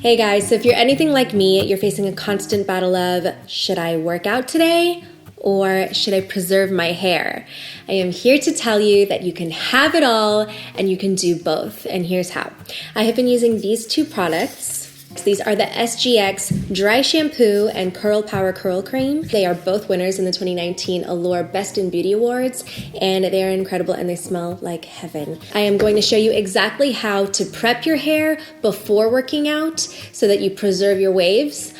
Hey guys, so if you're anything like me, you're facing a constant battle of, should I work out today or should I preserve my hair? I am here to tell you that you can have it all and you can do both, and here's how. I have been using these two products. These are the SGX Dry Shampoo and Curl Power Curl Cream. They are both winners in the 2019 Allure Best in Beauty Awards, and they are incredible and they smell like heaven. I am going to show you exactly how to prep your hair before working out so that you preserve your waves.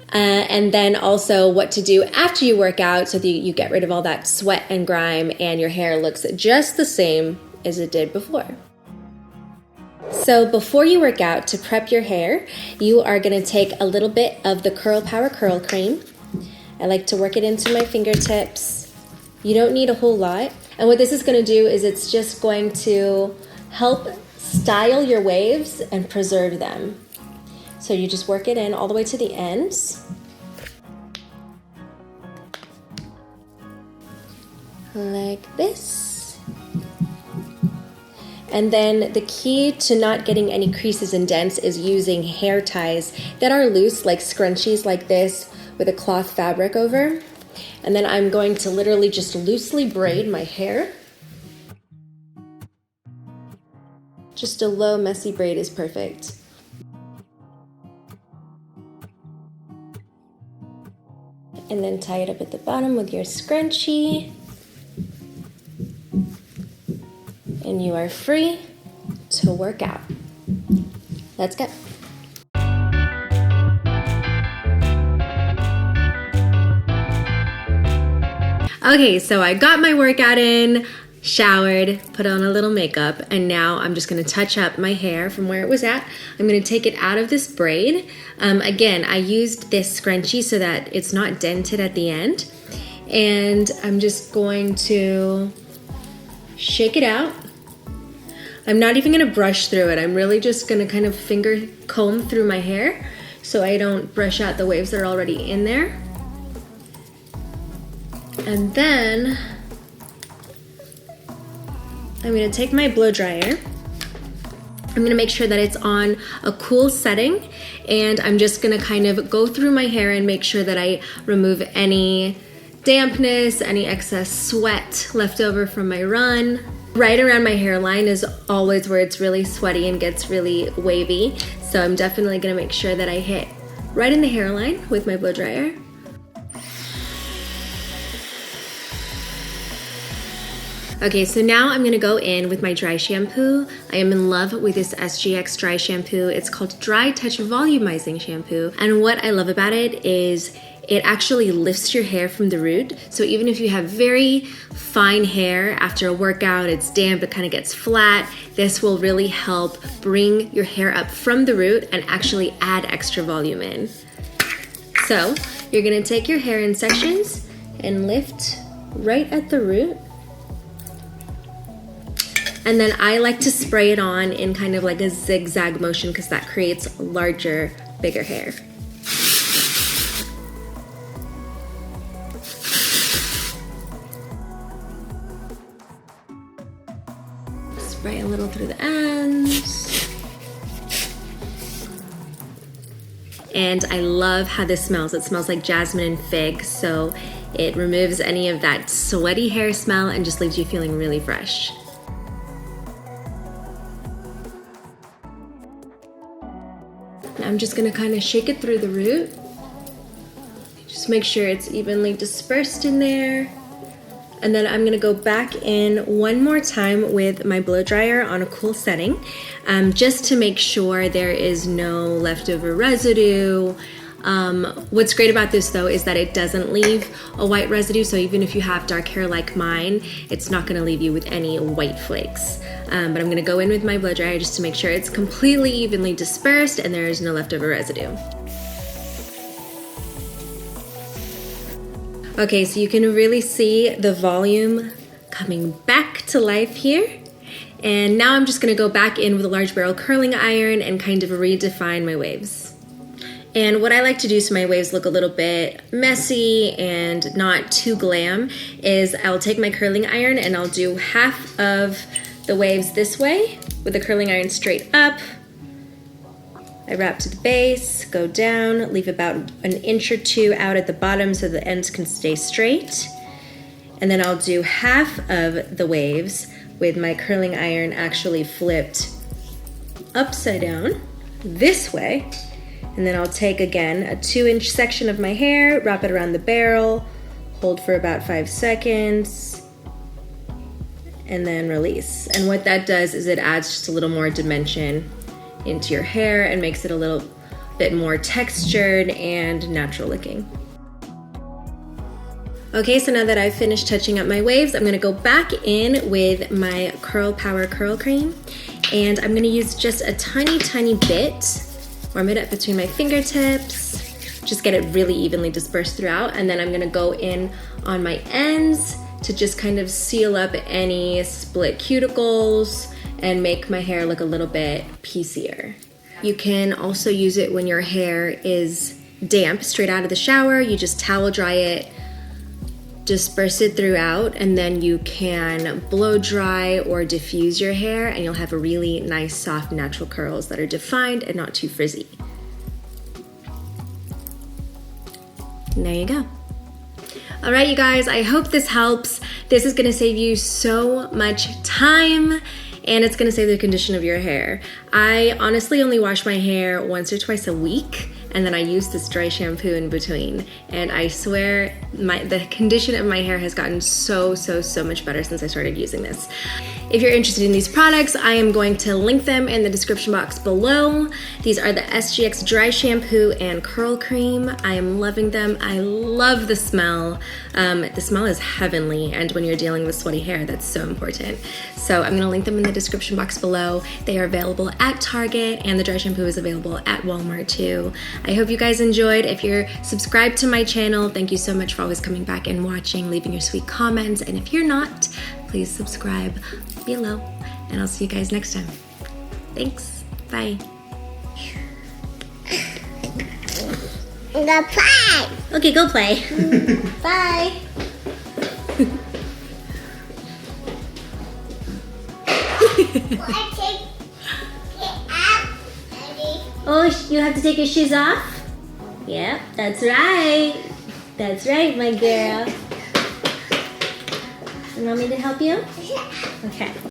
And then also what to do after you work out so that you get rid of all that sweat and grime and your hair looks just the same as it did before. So before you work out, to prep your hair, you are going to take a little bit of the Curl Power Curl Cream. I like to work it into my fingertips. You don't need a whole lot. And what this is going to do is it's just going to help style your waves and preserve them. So you just work it in all the way to the ends. Like this. And then the key to not getting any creases and dents is using hair ties that are loose, like scrunchies like this with a cloth fabric over. And then I'm going to literally just loosely braid my hair. Just a low, messy braid is perfect. And then tie it up at the bottom with your scrunchie. And you are free to work out. Let's go. Okay, so I got my workout in, showered, put on a little makeup, and now I'm just gonna touch up my hair from where it was at. I'm gonna take it out of this braid. Again, I used this scrunchie so that it's not dented at the end. And I'm just going to shake it out. I'm not even gonna brush through it. I'm really just gonna kind of finger comb through my hair so I don't brush out the waves that are already in there. And then I'm gonna take my blow dryer. I'm gonna make sure that it's on a cool setting, and I'm just gonna kind of go through my hair and make sure that I remove any dampness, any excess sweat left over from my run. Right around my hairline is always where it's really sweaty and gets really wavy. So I'm definitely gonna make sure that I hit right in the hairline with my blow dryer. Okay, so now I'm gonna go in with my dry shampoo. I am in love with this SGX dry shampoo. It's called Dry Touch Volumizing Shampoo. And what I love about it is it actually lifts your hair from the root. So even if you have very fine hair after a workout, it's damp, it kind of gets flat, this will really help bring your hair up from the root and actually add extra volume in. So you're gonna take your hair in sections and lift right at the root. And then I like to spray it on in kind of like a zigzag motion because that creates larger, bigger hair. Spray a little through the ends. And I love how this smells. It smells like jasmine and fig, so it removes any of that sweaty hair smell and just leaves you feeling really fresh. I'm just gonna kind of shake it through the root. Just make sure it's evenly dispersed in there. And then I'm gonna go back in one more time with my blow dryer on a cool setting, just to make sure there is no leftover residue. What's great about this though is that it doesn't leave a white residue, so even if you have dark hair like mine, it's not gonna leave you with any white flakes. But I'm gonna go in with my blow dryer just to make sure it's completely evenly dispersed and there is no leftover residue. Okay, so you can really see the volume coming back to life here. And now I'm just gonna go back in with a large barrel curling iron and kind of redefine my waves. And what I like to do so my waves look a little bit messy and not too glam is I'll take my curling iron and I'll do half of the waves this way with the curling iron straight up, I wrap to the base, go down, leave about an inch or two out at the bottom so the ends can stay straight. And then I'll do half of the waves with my curling iron actually flipped upside down this way. And then I'll take again a 2-inch section of my hair, wrap it around the barrel, hold for about 5 seconds, and then release. And what that does is it adds just a little more dimension into your hair and makes it a little bit more textured and natural looking. Okay, so now that I've finished touching up my waves, I'm gonna go back in with my Curl Power Curl Cream, and I'm gonna use just a tiny bit, warm it up between my fingertips, just get it really evenly dispersed throughout, and then I'm gonna go in on my ends to just kind of seal up any split cuticles and make my hair look a little bit piecier. You can also use it when your hair is damp straight out of the shower. You just towel dry it, disperse it throughout, and then you can blow dry or diffuse your hair, and you'll have a really nice, soft, natural curls that are defined and not too frizzy. And there you go. All right, you guys, I hope this helps. This is gonna save you so much time, and it's gonna save the condition of your hair. I honestly only wash my hair once or twice a week, and then I use this dry shampoo in between. And I swear the condition of my hair has gotten so much better since I started using this. If you're interested in these products, I am going to link them in the description box below. These are the SGX Dry Shampoo and Curl Cream. I am loving them. I love the smell. The smell is heavenly, and when you're dealing with sweaty hair, that's so important. So I'm gonna link them in the description box below. They are available at Target, and the dry shampoo is available at Walmart too. I hope you guys enjoyed. If you're subscribed to my channel, thank you so much for always coming back and watching, leaving your sweet comments. And if you're not, please subscribe below, and I'll see you guys next time. Thanks. Bye. Go play. Okay, go play. Bye. I take it out, Daddy. Oh, you have to take your shoes off? Yep, that's right. That's right, my girl. You want me to help you? Yeah. Okay.